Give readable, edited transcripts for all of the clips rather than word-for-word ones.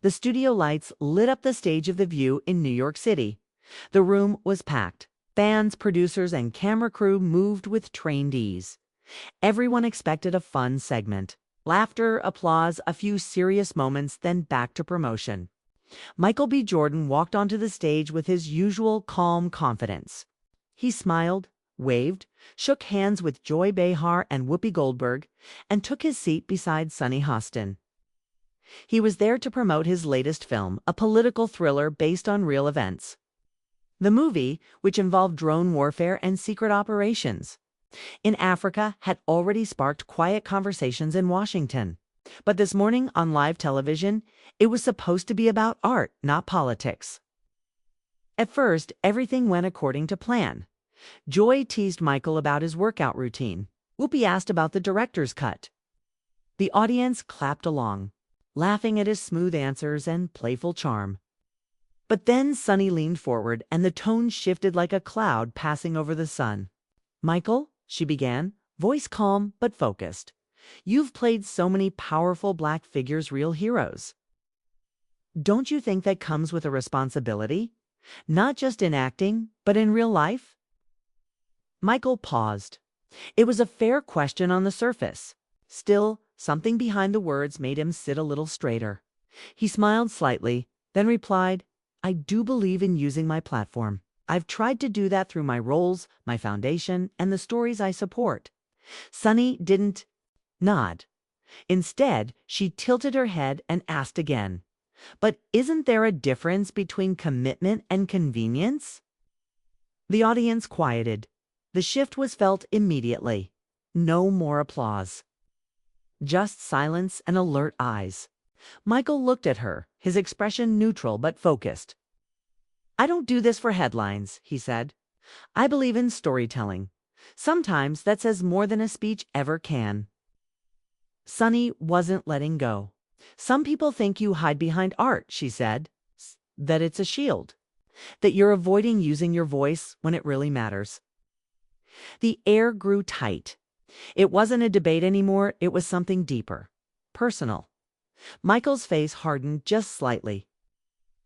The studio lights lit up the stage of The View in New York City. The room was packed. Fans, producers, and camera crew moved with trained ease. Everyone expected a fun segment. Laughter, applause, a few serious moments, then back to promotion. Michael B. Jordan walked onto the stage with his usual calm confidence. He smiled, waved, shook hands with Joy Behar and Whoopi Goldberg, and took his seat beside Sunny Hostin. He was there to promote his latest film, a political thriller based on real events. The movie, which involved drone warfare and secret operations in Africa, had already sparked quiet conversations in Washington. But this morning on live television, it was supposed to be about art, not politics. At first, everything went according to plan. Joy teased Michael about his workout routine. Whoopi asked about the director's cut. The audience clapped along, laughing at his smooth answers and playful charm. But then Sunny leaned forward, and the tone shifted like a cloud passing over the sun. "Michael," she began, voice calm but focused, "you've played so many powerful Black figures, real heroes. Don't you think that comes with a responsibility? Not just in acting, but in real life?" Michael paused. It was a fair question on the surface. Still, something behind the words made him sit a little straighter. He smiled slightly, then replied, "I do believe in using my platform. I've tried to do that through my roles, my foundation, and the stories I support." Sunny didn't nod. Instead, she tilted her head and asked again, "But isn't there a difference between commitment and convenience?" The audience quieted. The shift was felt immediately. No more applause. Just silence and alert eyes. Michael looked at her, his expression neutral but focused. "I don't do this for headlines," he said. "I believe in storytelling. Sometimes that says more than a speech ever can." Sunny wasn't letting go. "Some people think you hide behind art," she said. "That it's a shield. That you're avoiding using your voice when it really matters." The air grew tight. It wasn't a debate anymore, it was something deeper. Personal. Michael's face hardened just slightly.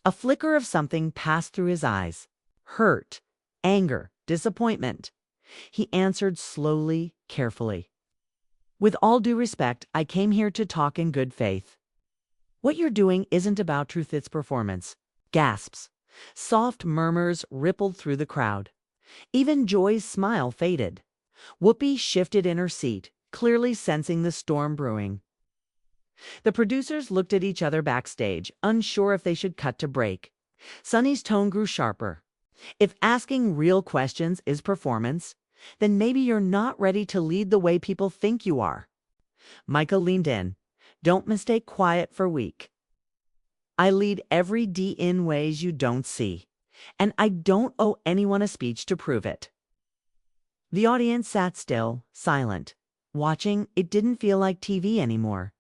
A flicker of something passed through his eyes. Hurt, anger, disappointment. He answered slowly, carefully. "With all due respect, I came here to talk in good faith. What you're doing isn't about truth, it's performance." Gasps. Soft murmurs rippled through the crowd. Even Joy's smile faded. Whoopi shifted in her seat, clearly sensing the storm brewing. The producers looked at each other backstage, unsure if they should cut to break. Sunny's tone grew sharper. "If asking real questions is performance, then maybe you're not ready to lead the way people think you are." Michael leaned in. "Don't mistake quiet for weak. I lead every D in ways you don't see, and I don't owe anyone a speech to prove it." The audience sat still, silent. Watching, it didn't feel like TV anymore.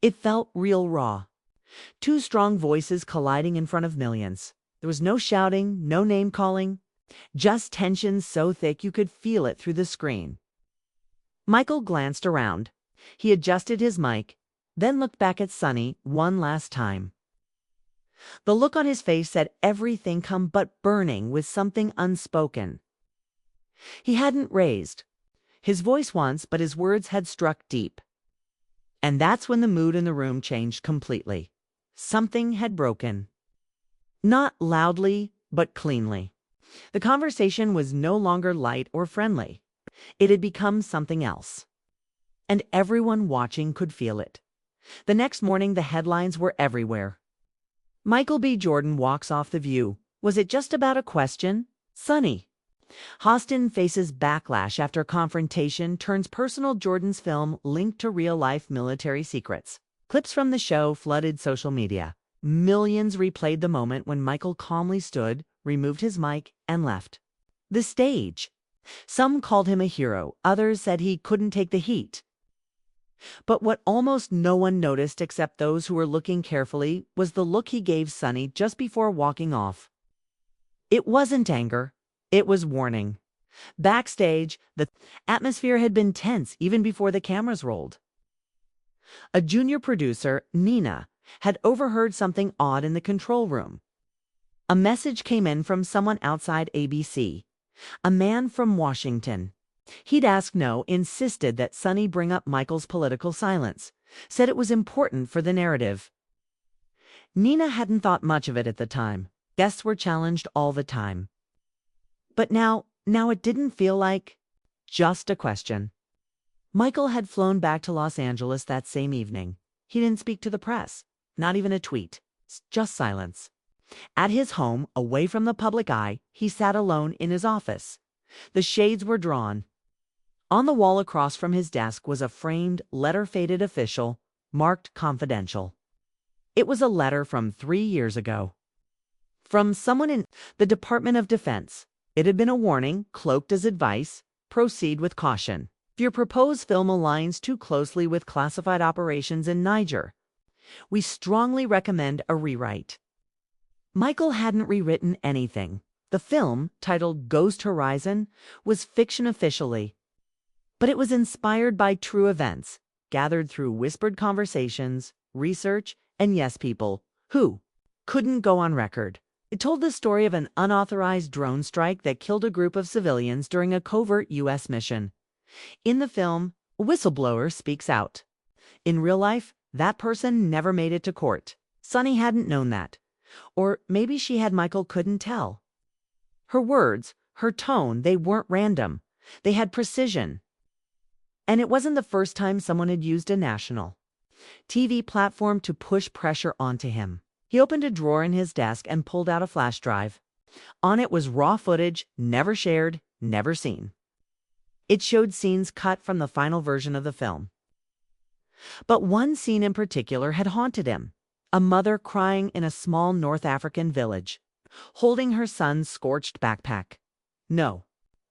It felt real raw. Two strong voices colliding in front of millions. There was no shouting, no name-calling, just tension so thick you could feel it through the screen. Michael glanced around. He adjusted his mic, then looked back at Sunny one last time. The look on his face said everything come but burning with something unspoken. He hadn't raised his voice once, but his words had struck deep. And that's when the mood in the room changed completely. Something had broken. Not loudly, but cleanly. The conversation was no longer light or friendly. It had become something else. And everyone watching could feel it. The next morning, the headlines were everywhere. "Michael B. Jordan walks off The View. Was it just about a question?" "Sunny." Hostin faces backlash after confrontation turns personal. Jordan's film linked to real-life military secrets. Clips from the show flooded social media. Millions replayed the moment when Michael calmly stood, removed his mic, and left the stage. Some called him a hero. Others said he couldn't take the heat. But what almost no one noticed except those who were looking carefully was the look he gave Sunny just before walking off. It wasn't anger. It was warning. Backstage, the atmosphere had been tense even before the cameras rolled. A junior producer, Nina, had overheard something odd in the control room. A message came in from someone outside ABC, a man from Washington. He'd asked no, insisted that Sonny bring up Michael's political silence, said it was important for the narrative. Nina hadn't thought much of it at the time. Guests were challenged all the time. But now it didn't feel like just a question. Michael had flown back to Los Angeles that same evening. He didn't speak to the press, not even a tweet, just silence. At his home, away from the public eye, he sat alone in his office. The shades were drawn. On the wall across from his desk was a framed, letter-faded official, marked confidential. It was a letter from 3 years ago. From someone in the Department of Defense. It had been a warning, cloaked as advice: proceed with caution. If your proposed film aligns too closely with classified operations in Niger, we strongly recommend a rewrite. Michael hadn't rewritten anything. The film, titled Ghost Horizon, was fiction officially, but it was inspired by true events, gathered through whispered conversations, research, and yes people who couldn't go on record. It told the story of an unauthorized drone strike that killed a group of civilians during a covert U.S. mission. In the film, a whistleblower speaks out. In real life, that person never made it to court. Sonny hadn't known that. Or maybe she had. Michael couldn't tell. Her words, her tone, they weren't random. They had precision. And it wasn't the first time someone had used a national TV platform to push pressure onto him. He opened a drawer in his desk and pulled out a flash drive. On it was raw footage, never shared, never seen. It showed scenes cut from the final version of the film. But one scene in particular had haunted him. A mother crying in a small North African village, holding her son's scorched backpack. No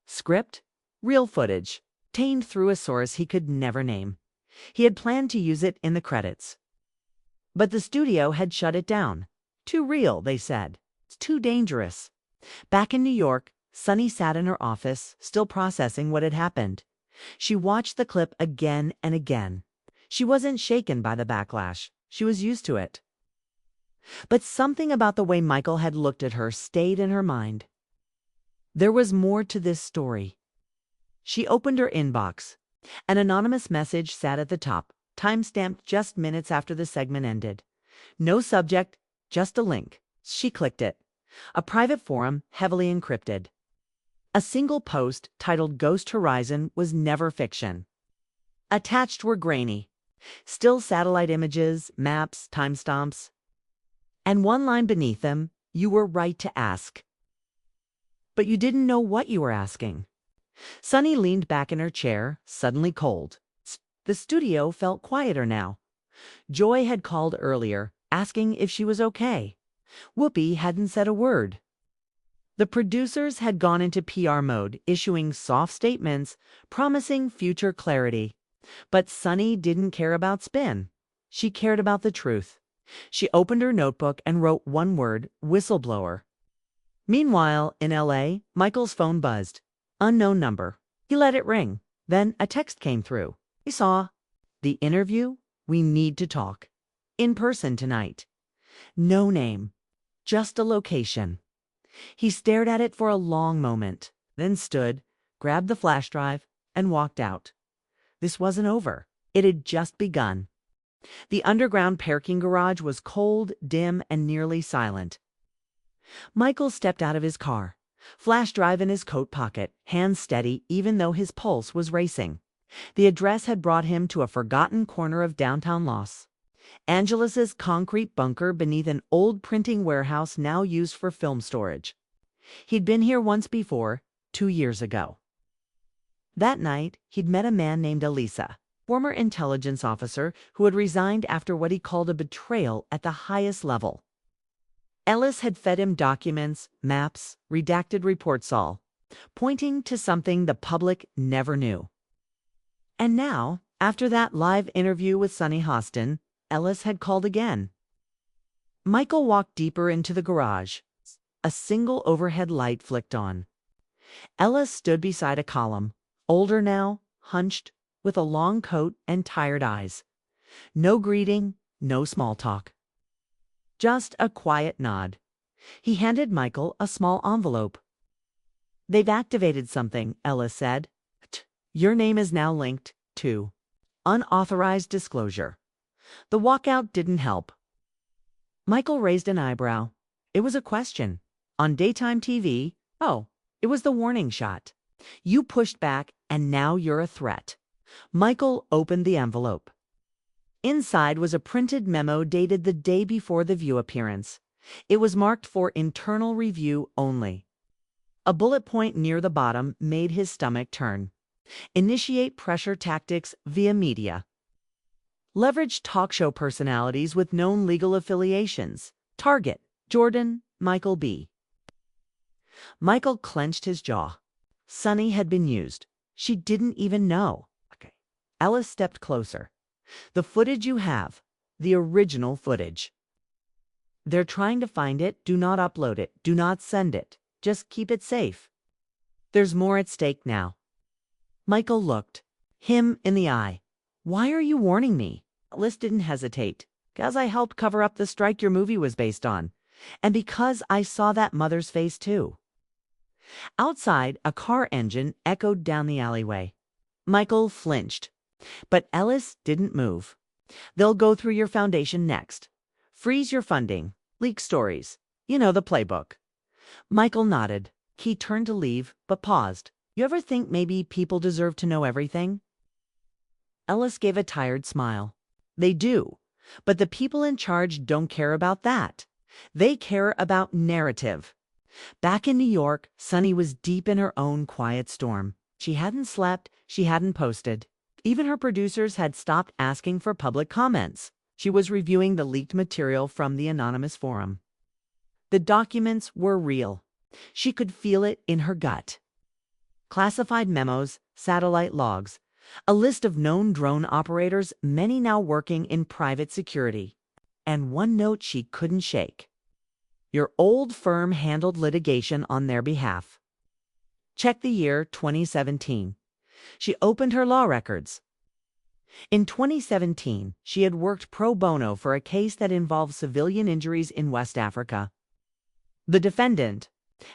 script, real footage, obtained through a source he could never name. He had planned to use it in the credits. But the studio had shut it down. Too real, they said. It's too dangerous. Back in New York, Sonny sat in her office, still processing what had happened. She watched the clip again and again. She wasn't shaken by the backlash. She was used to it. But something about the way Michael had looked at her stayed in her mind. There was more to this story. She opened her inbox. An anonymous message sat at the top, time-stamped just minutes after the segment ended. No subject, just a link. She clicked it. A private forum, heavily encrypted. A single post, titled Ghost Horizon, was never fiction. Attached were grainy, still satellite images, maps, timestamps. And one line beneath them, you were right to ask. But you didn't know what you were asking. Sonny leaned back in her chair, suddenly cold. The studio felt quieter now. Joy had called earlier, asking if she was okay. Whoopi hadn't said a word. The producers had gone into PR mode, issuing soft statements, promising future clarity. But Sonny didn't care about spin. She cared about the truth. She opened her notebook and wrote one word: whistleblower. Meanwhile, in L.A., Michael's phone buzzed. Unknown number. He let it ring. Then a text came through. He saw the interview. We need to talk. In person tonight. No name. Just a location. He stared at it for a long moment, then stood, grabbed the flash drive, and walked out. This wasn't over. It had just begun. The underground parking garage was cold, dim, and nearly silent. Michael stepped out of his car, flash drive in his coat pocket, hands steady even though his pulse was racing. The address had brought him to a forgotten corner of downtown Los Angeles's concrete bunker beneath an old printing warehouse now used for film storage. He'd been here once before, 2 years ago. That night, he'd met a man named Elisa, former intelligence officer who had resigned after what he called a betrayal at the highest level. Ellis had fed him documents, maps, redacted reports, all pointing to something the public never knew. And now, after that live interview with Sonny Hostin, Ellis had called again. Michael walked deeper into the garage. A single overhead light flicked on. Ellis stood beside a column, older now, hunched, with a long coat and tired eyes. No greeting, no small talk. Just a quiet nod. He handed Michael a small envelope. "They've activated something," Ellis said. "Your name is now linked to unauthorized disclosure." The walkout didn't help. Michael raised an eyebrow. It was a question. On daytime TV? Oh, it was the warning shot. You pushed back, and now you're a threat. Michael opened the envelope. Inside was a printed memo dated the day before the View appearance. It was marked for internal review only. A bullet point near the bottom made his stomach turn. Initiate pressure tactics via media. Leverage talk show personalities with known legal affiliations. Target: Jordan, Michael B. Michael clenched his jaw. Sunny had been used. She didn't even know. Okay. Ellis stepped closer. "The footage you have. The original footage. They're trying to find it. Do not upload it. Do not send it. Just keep it safe. There's more at stake now." Michael looked him in the eye. "Why are you warning me?" Ellis didn't hesitate. "Because I helped cover up the strike your movie was based on. And because I saw that mother's face too." Outside, a car engine echoed down the alleyway. Michael flinched. But Ellis didn't move. "They'll go through your foundation next. Freeze your funding. Leak stories. You know the playbook." Michael nodded. He turned to leave, but paused. "You ever think maybe people deserve to know everything?" Ellis gave a tired smile. "They do. But the people in charge don't care about that. They care about narrative." Back in New York, Sunny was deep in her own quiet storm. She hadn't slept. She hadn't posted. Even her producers had stopped asking for public comments. She was reviewing the leaked material from the anonymous forum. The documents were real. She could feel it in her gut. Classified memos, satellite logs, a list of known drone operators, many now working in private security. And one note she couldn't shake. Your old firm handled litigation on their behalf. Check the year 2017. She opened her law records. In 2017, she had worked pro bono for a case that involved civilian injuries in West Africa. The defendant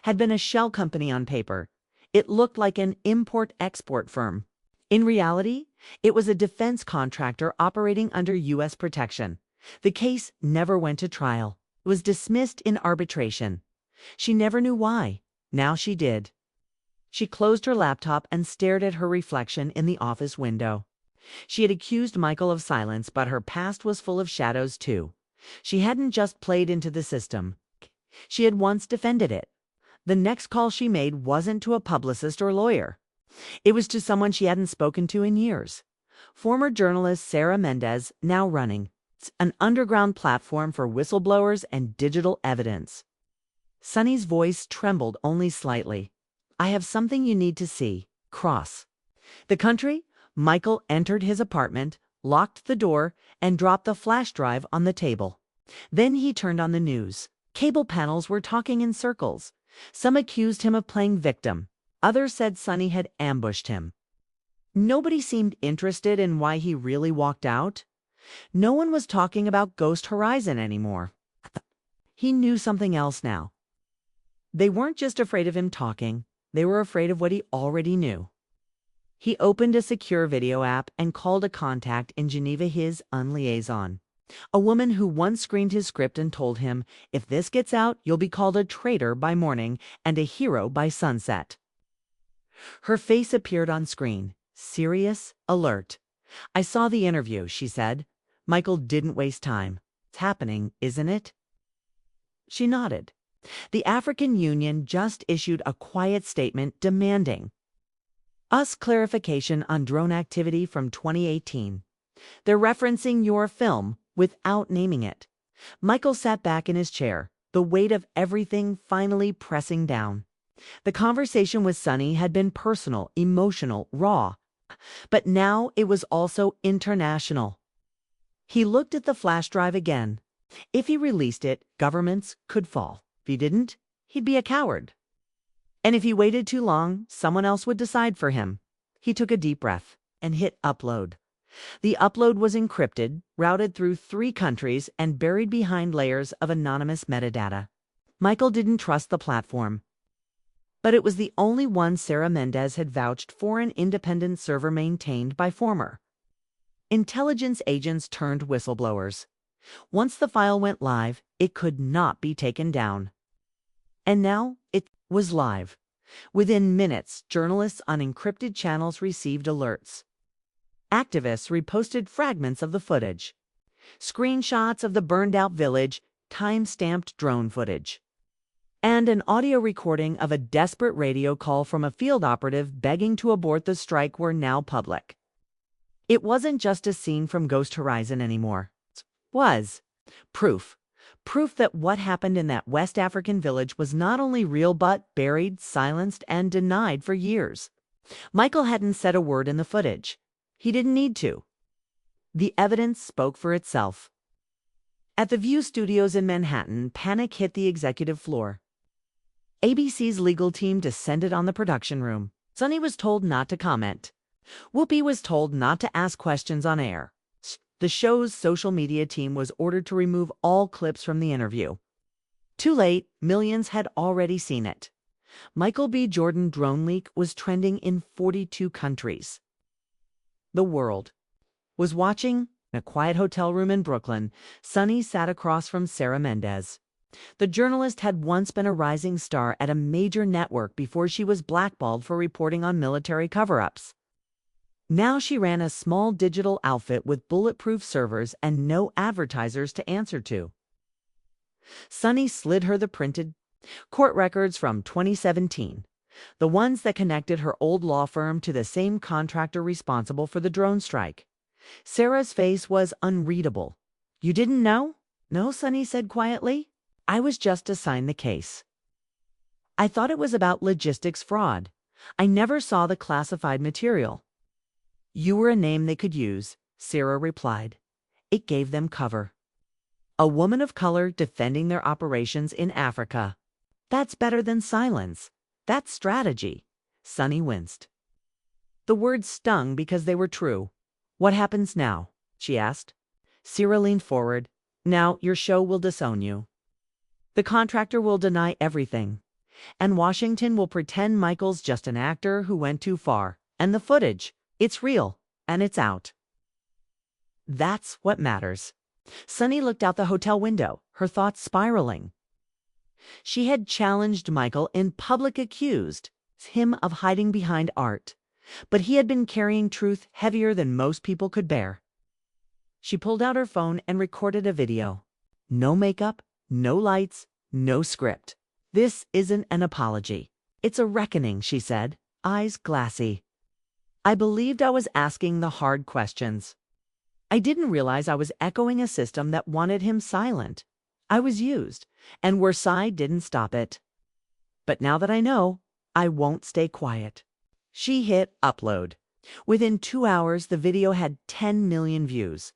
had been a shell company on paper. It looked like an import-export firm. In reality, it was a defense contractor operating under U.S. protection. The case never went to trial. It was dismissed in arbitration. She never knew why. Now she did. She closed her laptop and stared at her reflection in the office window. She had accused Michael of silence, but her past was full of shadows too. She hadn't just played into the system. She had once defended it. The next call she made wasn't to a publicist or lawyer. It was to someone she hadn't spoken to in years. Former journalist Sarah Mendez, now running an underground platform for whistleblowers and digital evidence. Sunny's voice trembled only slightly. "I have something you need to see. Cross." The country? Michael entered his apartment, locked the door, and dropped the flash drive on the table. Then he turned on the news. Cable panels were talking in circles. Some accused him of playing victim. Others said Sunny had ambushed him. Nobody seemed interested in why he really walked out. No one was talking about Ghost Horizon anymore. He knew something else now. They weren't just afraid of him talking. They were afraid of what he already knew. He opened a secure video app and called a contact in Geneva, his liaison. A woman who once screened his script and told him, "If this gets out, you'll be called a traitor by morning and a hero by sunset." Her face appeared on screen, serious, alert. "I saw the interview," she said. Michael didn't waste time. "It's happening, isn't it?" She nodded. The African Union just issued a quiet statement demanding us clarification on drone activity from 2018. They're referencing your film without naming it. Michael sat back in his chair, the weight of everything finally pressing down. The conversation with Sunny had been personal, emotional, raw. But now it was also international. He looked at the flash drive again. If he released it, governments could fall. If he didn't, he'd be a coward. And if he waited too long, someone else would decide for him. He took a deep breath and hit upload. The upload was encrypted, routed through 3 countries, and buried behind layers of anonymous metadata. Michael didn't trust the platform, but it was the only one Sarah Mendez had vouched for, an independent server maintained by former intelligence agents turned whistleblowers. Once the file went live, it could not be taken down. And now it was live. Within minutes, journalists on encrypted channels received alerts. Activists reposted fragments of the footage. Screenshots of the burned-out village, time-stamped drone footage. And an audio recording of a desperate radio call from a field operative begging to abort the strike were now public. It wasn't just a scene from Ghost Horizon anymore. It was proof. Proof that what happened in that West African village was not only real but buried, silenced, and denied for years. Michael hadn't said a word in the footage. He didn't need to. The evidence spoke for itself. At the View Studios in Manhattan, panic hit the executive floor. ABC's legal team descended on the production room. Sonny was told not to comment. Whoopi was told not to ask questions on air. The show's social media team was ordered to remove all clips from the interview. Too late, millions had already seen it. Michael B. Jordan drone leak was trending in 42 countries. The world was watching. In a quiet hotel room in Brooklyn, Sonny sat across from Sarah Mendez. The journalist had once been a rising star at a major network before she was blackballed for reporting on military cover-ups. Now she ran a small digital outfit with bulletproof servers and no advertisers to answer to. Sonny slid her the printed court records from 2017, the ones that connected her old law firm to the same contractor responsible for the drone strike. Sarah's face was unreadable. "You didn't know?" "No," Sonny said quietly. "I was just assigned the case. I thought it was about logistics fraud. I never saw the classified material." "You were a name they could use," Sarah replied. "It gave them cover. A woman of color defending their operations in Africa. That's better than silence. That's strategy." Sonny winced. The words stung because they were true. "What happens now?" she asked. Sarah leaned forward. "Now your show will disown you. The contractor will deny everything. And Washington will pretend Michael's just an actor who went too far. And the footage, it's real, and it's out. That's what matters." Sonny looked out the hotel window, her thoughts spiraling. She had challenged Michael in public, accused him of hiding behind art. But he had been carrying truth heavier than most people could bear. She pulled out her phone and recorded a video. No makeup, no lights, no script. "This isn't an apology. It's a reckoning," she said, eyes glassy. "I believed I was asking the hard questions. I didn't realize I was echoing a system that wanted him silent. I was used, and Versailles didn't stop it. But now that I know, I won't stay quiet." She hit upload. Within 2 hours, the video had 10 million views.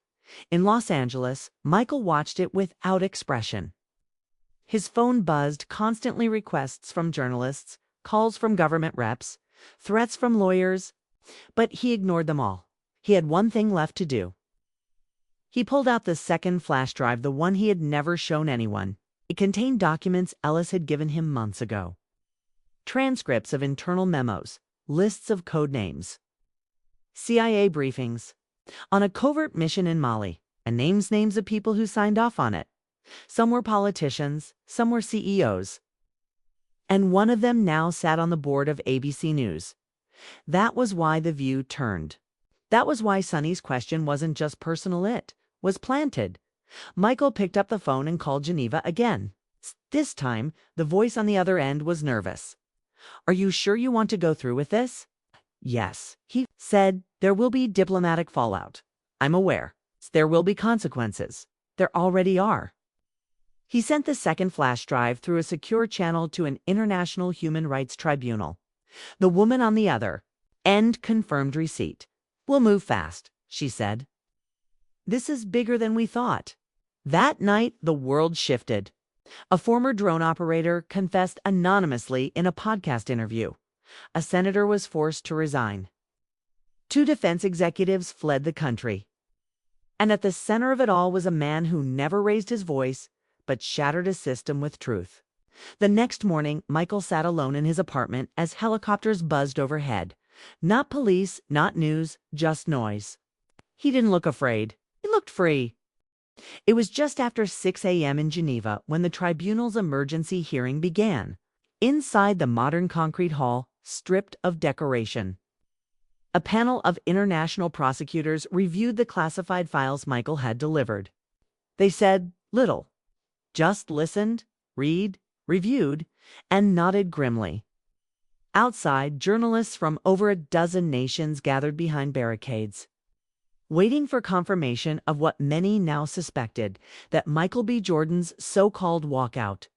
In Los Angeles, Michael watched it without expression. His phone buzzed, constantly requests from journalists, calls from government reps, threats from lawyers, but he ignored them all. He had one thing left to do. He pulled out the second flash drive, the one he had never shown anyone. It contained documents Ellis had given him months ago. Transcripts of internal memos, lists of code names, CIA briefings, on a covert mission in Mali, and names of people who signed off on it. Some were politicians, some were CEOs. And one of them now sat on the board of ABC News. That was why the View turned. That was why Sonny's question wasn't just personal, it was planted. Michael picked up the phone and called Geneva again. This time, the voice on the other end was nervous. "Are you sure you want to go through with this?" "Yes," he said. "There will be diplomatic fallout. I'm aware. There will be consequences. There already are." He sent the second flash drive through a secure channel to an international human rights tribunal. The woman on the other end confirmed receipt. "We'll move fast," she said. "This is bigger than we thought." That night, the world shifted. A former drone operator confessed anonymously in a podcast interview. A senator was forced to resign. Two defense executives fled the country. And at the center of it all was a man who never raised his voice, but shattered a system with truth. The next morning, Michael sat alone in his apartment as helicopters buzzed overhead. Not police, not news, just noise. He didn't look afraid. He looked free. It was just after 6 a.m. in Geneva when the tribunal's emergency hearing began. Inside the modern concrete hall, stripped of decoration, a panel of international prosecutors reviewed the classified files Michael had delivered. They said little, just listened, reviewed, and nodded grimly. Outside, journalists from over a dozen nations gathered behind barricades, waiting for confirmation of what many now suspected, that Michael B. Jordan's so-called walkout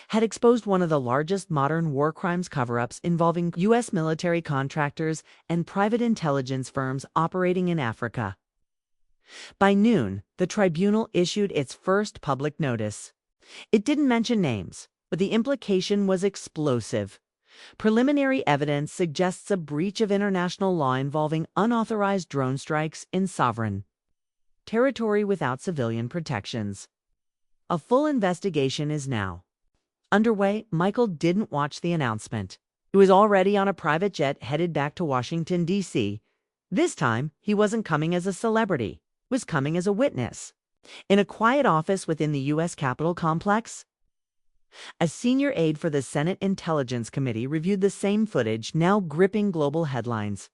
had exposed one of the largest modern war crimes cover-ups involving U.S. military contractors and private intelligence firms operating in Africa. By noon, the tribunal issued its first public notice. It didn't mention names, but the implication was explosive. Preliminary evidence suggests a breach of international law involving unauthorized drone strikes in sovereign territory without civilian protections. A full investigation is now underway. Michael didn't watch the announcement. He was already on a private jet headed back to Washington, D.C. This time, he wasn't coming as a celebrity. He was coming as a witness. In a quiet office within the U.S. Capitol complex, a senior aide for the Senate Intelligence Committee reviewed the same footage, now gripping global headlines.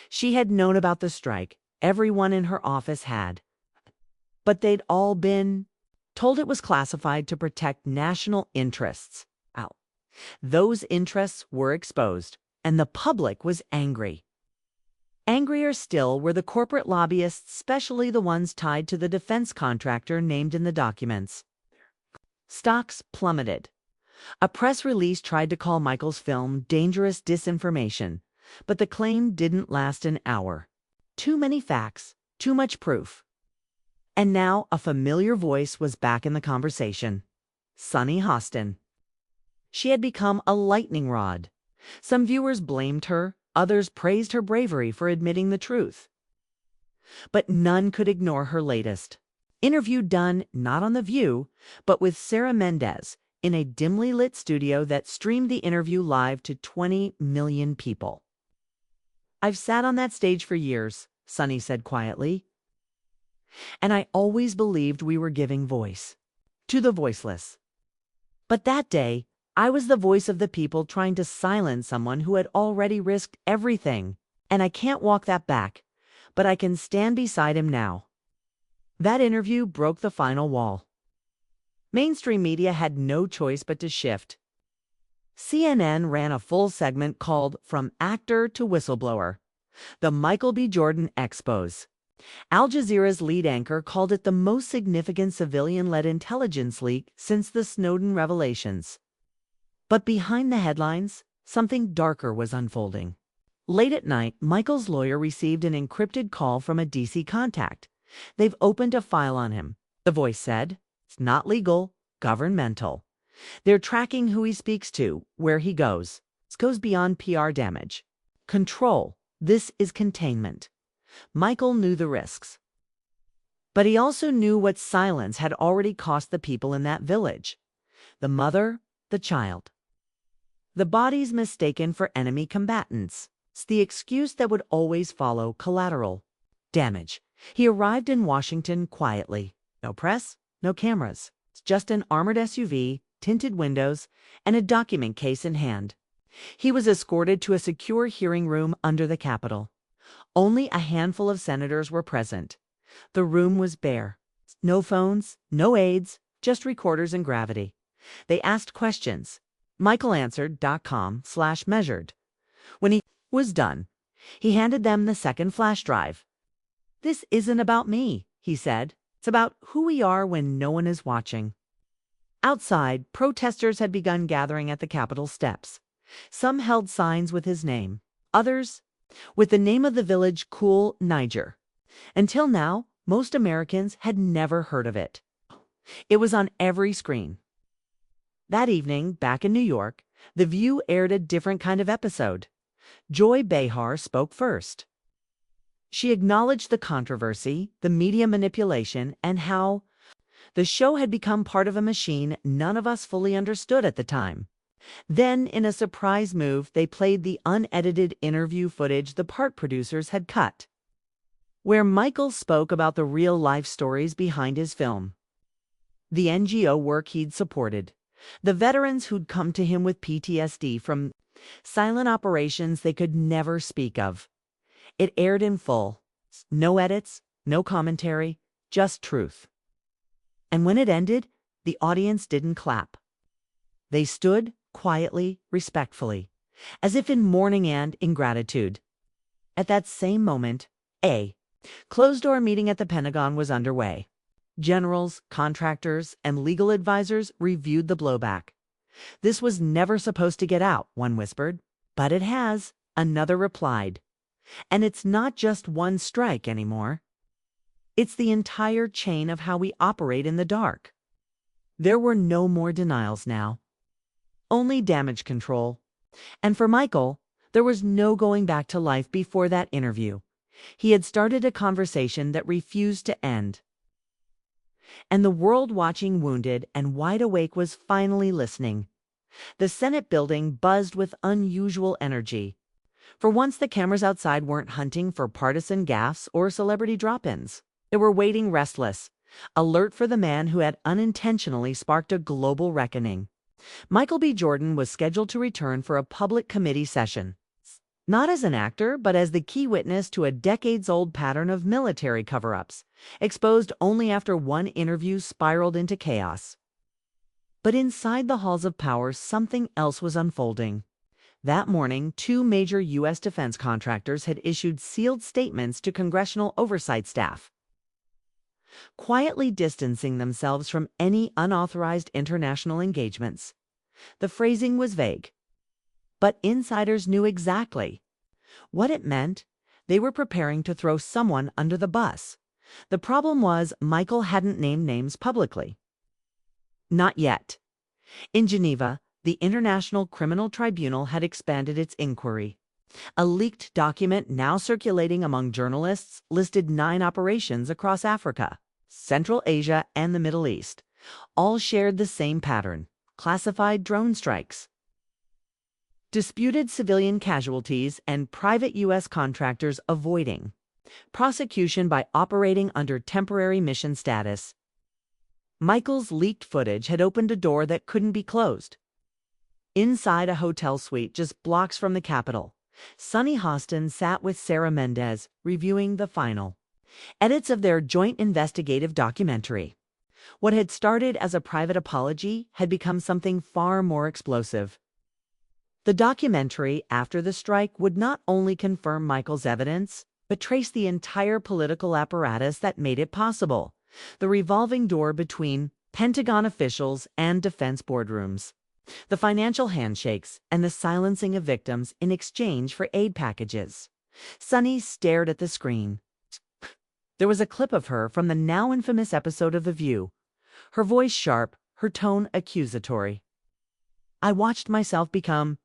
She had known about the strike. Everyone in her office had. But they'd all been told it was classified to protect national interests. Ow. Those interests were exposed, and the public was angry. Angrier still were the corporate lobbyists, especially the ones tied to the defense contractor named in the documents. Stocks plummeted. A press release tried to call Michael's film dangerous disinformation, but the claim didn't last an hour. Too many facts, too much proof. And now a familiar voice was back in the conversation. Sunny Hostin. She had become a lightning rod. Some viewers blamed her, others praised her bravery for admitting the truth. But none could ignore her latest interview, done not on The View, but with Sarah Mendez in a dimly lit studio that streamed the interview live to 20 million people. "I've sat on that stage for years," Sunny said quietly. "And I always believed we were giving voice to the voiceless. But that day, I was the voice of the people trying to silence someone who had already risked everything. And I can't walk that back, but I can stand beside him now." That interview broke the final wall. Mainstream media had no choice but to shift. CNN ran a full segment called From Actor to Whistleblower, the Michael B. Jordan Expose. Al Jazeera's lead anchor called it the most significant civilian-led intelligence leak since the Snowden revelations. But behind the headlines, something darker was unfolding. Late at night, Michael's lawyer received an encrypted call from a DC contact. "They've opened a file on him," the voice said. "It's not legal, governmental. They're tracking who he speaks to, where he goes. This goes beyond PR damage. Control. This is containment." Michael knew the risks. But he also knew what silence had already cost the people in that village. The mother, the child. The bodies mistaken for enemy combatants. It's the excuse that would always follow collateral damage. He arrived in Washington quietly. No press, no cameras. It's just an armored SUV, tinted windows, and a document case in hand. He was escorted to a secure hearing room under the Capitol. Only a handful of senators were present. The room was bare. No phones, no aides, just recorders and gravity. They asked questions. Michael answered .com/measured. When he was done, he handed them the second flash drive. "This isn't about me," he said. "It's about who we are when no one is watching." Outside, protesters had begun gathering at the Capitol steps. Some held signs with his name, others with the name of the village Cool Niger. Until now, most Americans had never heard of it. It was on every screen. That evening, back in New York, The View aired a different kind of episode. Joy Behar spoke first. She acknowledged the controversy, the media manipulation, and how the show had become part of a machine none of us fully understood at the time. Then, in a surprise move, they played the unedited interview footage the part producers had cut, where Michael spoke about the real-life stories behind his film, the NGO work he'd supported, the veterans who'd come to him with PTSD from silent operations they could never speak of. It aired in full. No edits, no commentary, just truth. And when it ended, the audience didn't clap. They stood quietly, respectfully, as if in mourning and in gratitude. At that same moment, a closed-door meeting at the Pentagon was underway. Generals, contractors, and legal advisors reviewed the blowback. "This was never supposed to get out," one whispered. "But it has," another replied. "And it's not just one strike anymore. It's the entire chain of how we operate in the dark." There were no more denials now. Only damage control. And for Michael, there was no going back to life before that interview. He had started a conversation that refused to end. And the world, watching wounded and wide awake, was finally listening. The Senate building buzzed with unusual energy. For once, the cameras outside weren't hunting for partisan gaffes or celebrity drop-ins. They were waiting restless, alert for the man who had unintentionally sparked a global reckoning. Michael B. Jordan was scheduled to return for a public committee session. Not as an actor, but as the key witness to a decades-old pattern of military cover-ups, exposed only after one interview spiraled into chaos. But inside the halls of power, something else was unfolding. That morning, two major U.S. defense contractors had issued sealed statements to congressional oversight staff, quietly distancing themselves from any unauthorized international engagements. The phrasing was vague, but insiders knew exactly what it meant. They were preparing to throw someone under the bus. The problem was Michael hadn't named names publicly. Not yet. In Geneva, the International Criminal Tribunal had expanded its inquiry. A leaked document now circulating among journalists listed 9 operations across Africa, Central Asia, and the Middle East. All shared the same pattern: classified drone strikes, disputed civilian casualties, and private U.S. contractors avoiding prosecution by operating under temporary mission status. Michael's leaked footage had opened a door that couldn't be closed. Inside a hotel suite just blocks from the Capitol, Sonny Hostin sat with Sarah Mendez, reviewing the final edits of their joint investigative documentary. What had started as a private apology had become something far more explosive. The documentary, after the strike, would not only confirm Michael's evidence, but trace the entire political apparatus that made it possible, the revolving door between Pentagon officials and defense boardrooms, the financial handshakes, and the silencing of victims in exchange for aid packages. Sonny stared at the screen. There was a clip of her from the now infamous episode of The View, her voice sharp, her tone accusatory. "I watched myself become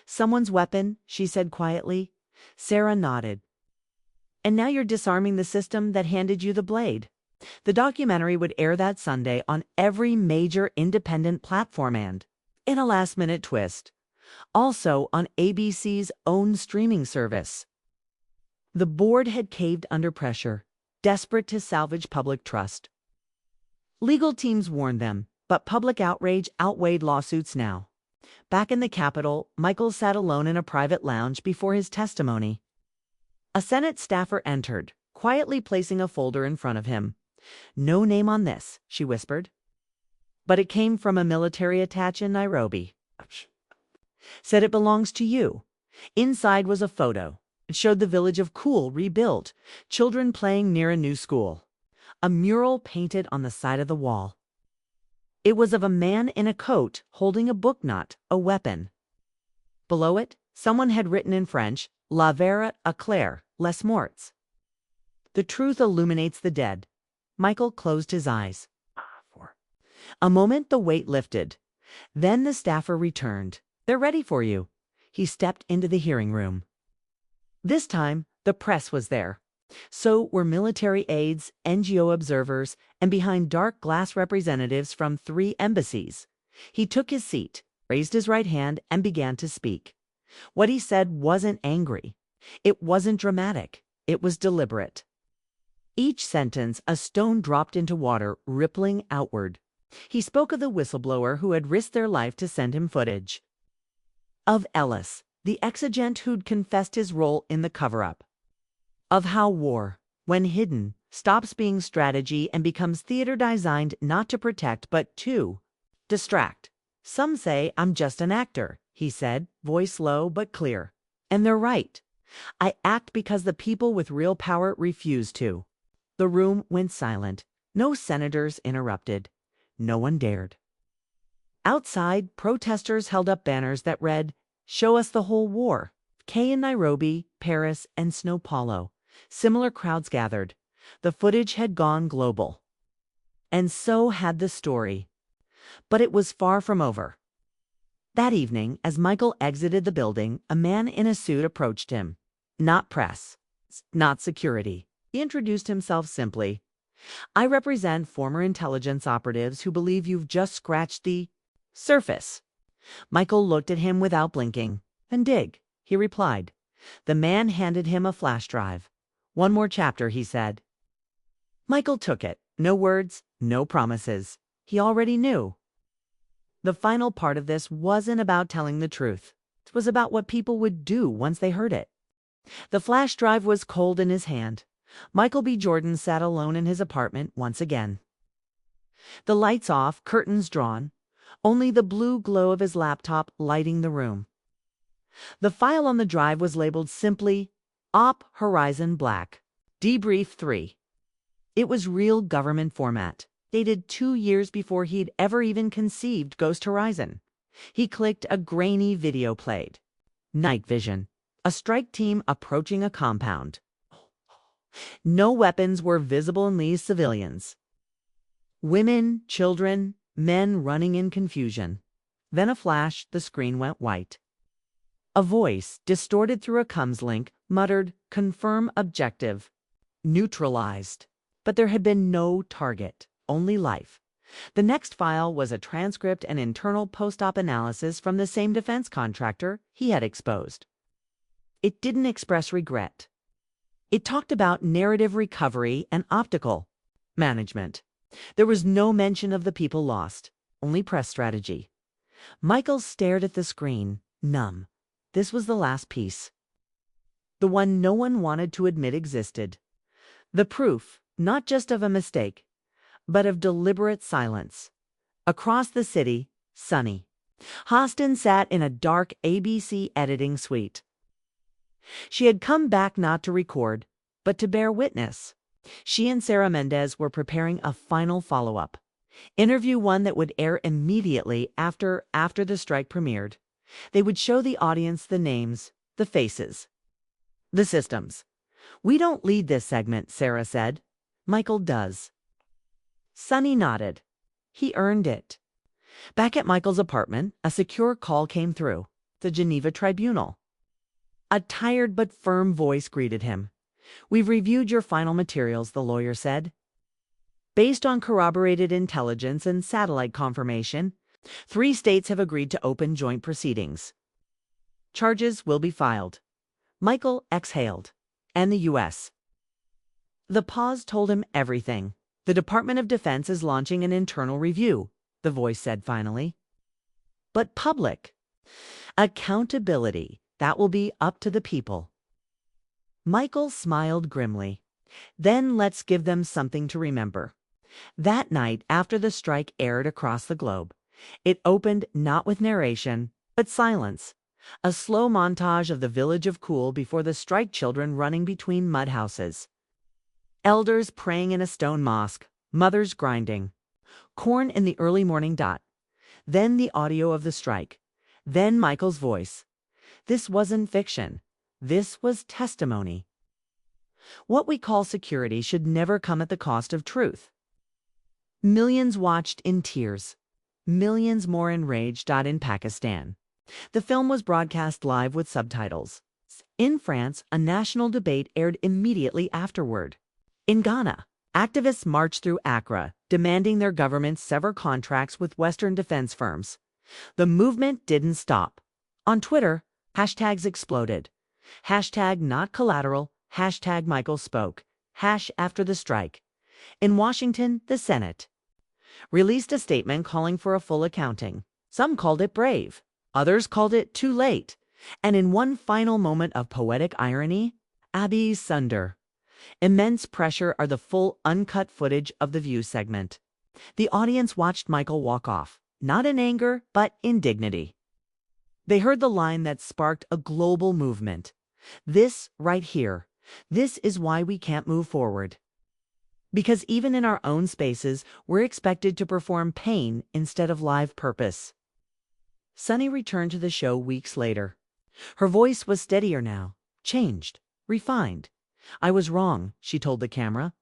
someone's weapon," she said quietly. Sarah nodded. "And now you're disarming the system that handed you the blade." The documentary would air that Sunday on every major independent platform and, in a last-minute twist, also on ABC's own streaming service. The board had caved under pressure, desperate to salvage public trust. Legal teams warned them, but public outrage outweighed lawsuits now. Back in the Capitol, Michael sat alone in a private lounge before his testimony. A Senate staffer entered, quietly placing a folder in front of him. "No name on this," she whispered. "But it came from a military attaché in Nairobi. Said it belongs to you." Inside was a photo. It showed the village of Cool rebuilt, children playing near a new school. A mural painted on the side of the wall. It was of a man in a coat holding a book, not a weapon. Below it, someone had written in French, "La vera éclaire les morts." The truth illuminates the dead. Michael closed his eyes. For a moment, the weight lifted. Then the staffer returned. "They're ready for you." He stepped into the hearing room. This time, the press was there. So were military aides, NGO observers, and behind dark glass representatives from 3 embassies. He took his seat, raised his right hand, and began to speak. What he said wasn't angry. It wasn't dramatic. It was deliberate. Each sentence, a stone dropped into water, rippling outward. He spoke of the whistleblower who had risked their life to send him footage. Of Ellis, the ex-agent who'd confessed his role in the cover-up. Of how war, when hidden, stops being strategy and becomes theater designed not to protect but to distract. Some say I'm just an actor, he said, voice low but clear. And they're right. I act because the people with real power refuse to. The room went silent. No senators interrupted. No one dared. Outside, protesters held up banners that read, "Show us the whole war." K in Nairobi, Paris, and Sao Paulo. Similar crowds gathered. The footage had gone global. And so had the story. But it was far from over. That evening, as Michael exited the building, a man in a suit approached him. Not press. Not security. He introduced himself simply. I represent former intelligence operatives who believe you've just scratched the surface. Michael looked at him without blinking. And dig, he replied. The man handed him a flash drive. One more chapter, he said. Michael took it. No words, no promises. He already knew. The final part of this wasn't about telling the truth. It was about what people would do once they heard it. The flash drive was cold in his hand. Michael B. Jordan sat alone in his apartment once again. The lights off, curtains drawn, only the blue glow of his laptop lighting the room. The file on the drive was labeled simply Op Horizon Black, Debrief 3. It was real government format, dated 2 years before he'd ever even conceived Ghost Horizon. He clicked, a grainy video played. Night vision. A strike team approaching a compound. No weapons were visible in these civilians. Women, children, men running in confusion. Then a flash, the screen went white. A voice, distorted through a comms link, muttered, "Confirm objective." Neutralized. But there had been no target, only life. The next file was a transcript and internal post-op analysis from the same defense contractor he had exposed. It didn't express regret. It talked about narrative recovery and optical management. There was no mention of the people lost, only press strategy. Michael stared at the screen, numb. This was the last piece. The one no one wanted to admit existed. The proof, not just of a mistake, but of deliberate silence. Across the city, sunny. Hostin sat in a dark ABC editing suite. She had come back not to record, but to bear witness. She and Sarah Mendez were preparing a final follow-up. Interview one that would air immediately after the strike premiered. They would show the audience the names, the faces, the systems. We don't lead this segment, Sarah said. Michael does. Sonny nodded. He earned it. Back at Michael's apartment, a secure call came through. The Geneva Tribunal. A tired but firm voice greeted him. We've reviewed your final materials, the lawyer said. Based on corroborated intelligence and satellite confirmation, 3 states have agreed to open joint proceedings. Charges will be filed. Michael exhaled. And the U.S. The pause told him everything. The Department of Defense is launching an internal review, the voice said finally. But public accountability, that will be up to the people. Michael smiled grimly. Then let's give them something to remember. That night, after the strike aired across the globe, it opened not with narration, but silence. A slow montage of the village of Cool before the strike children running between mud houses. Elders praying in a stone mosque, mothers grinding. Corn in the early morning dot. Then the audio of the strike. Then Michael's voice. This wasn't fiction. This was testimony. What we call security should never come at the cost of truth. Millions watched in tears. Millions more enraged. In Pakistan. The film was broadcast live with subtitles. In France, a national debate aired immediately afterward. In Ghana, activists marched through Accra, demanding their government sever contracts with Western defense firms. The movement didn't stop. On Twitter, hashtags exploded. Hashtag not collateral, hashtag Michael spoke, hash after the strike. In Washington, the Senate released a statement calling for a full accounting. Some called it brave, others called it too late. And in one final moment of poetic irony, Abby Sunder. Immense pressure are the full uncut footage of the View segment. The audience watched Michael walk off, not in anger, but in dignity. They heard the line that sparked a global movement. This right here, this is why we can't move forward. Because even in our own spaces, we're expected to perform pain instead of live purpose. Sunny returned to the show weeks later. Her voice was steadier now, changed, refined. I was wrong, she told the camera,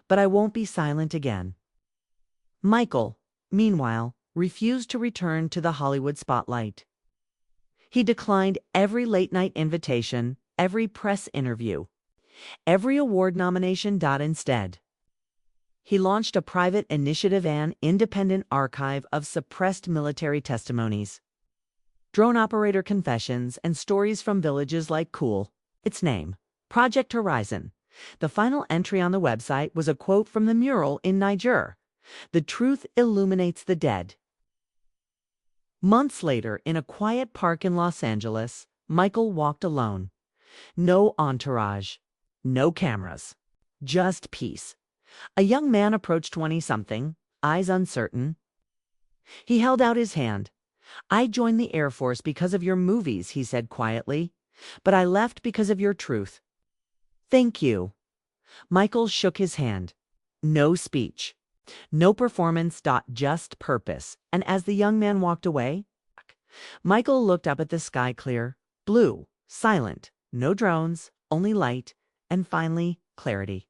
but I won't be silent again. Michael, meanwhile, refused to return to the Hollywood spotlight. He declined every late-night invitation, every press interview, every award nomination. Instead, he launched a private initiative, an independent archive of suppressed military testimonies, drone operator confessions, and stories from villages like Cool, its name, Project Horizon. The final entry on the website was a quote from the mural in Niger. The truth illuminates the dead. Months later, in a quiet park in Los Angeles, Michael walked alone. No entourage, no cameras, just peace. A young man approached 20-something, eyes uncertain. He held out his hand. I joined the Air Force because of your movies, he said quietly, but I left because of your truth. Thank you. Michael shook his hand. No speech. No performance. Just purpose. And as the young man walked away, Michael looked up at the sky, clear, blue, silent, no drones, only light, and finally clarity.